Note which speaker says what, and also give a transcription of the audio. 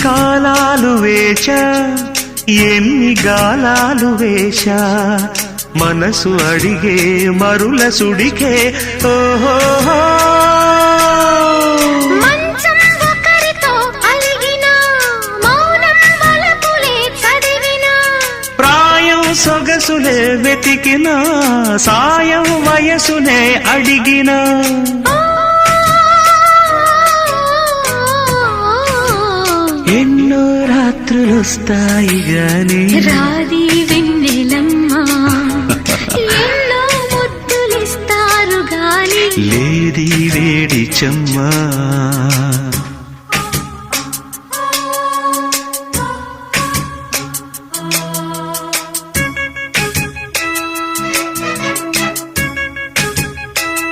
Speaker 1: కాలాలు వేచా ఎన్ని గాలాలు వేశా మనసు అడిగే మరుల సుడికే ఓహో
Speaker 2: మంచం ఒకరితో అలిగిన మౌనం వలపులే చదివిన
Speaker 1: ప్రాయం సొగసులే వెతికిన సాయం వయసునే అడిగిన ఎన్నో రాత్రులొస్తాయి గాని
Speaker 2: రాది వెన్నెలమ్మా ఎన్నో ముద్దులిస్తారు గాని
Speaker 1: లేది వేడి చెమ్మా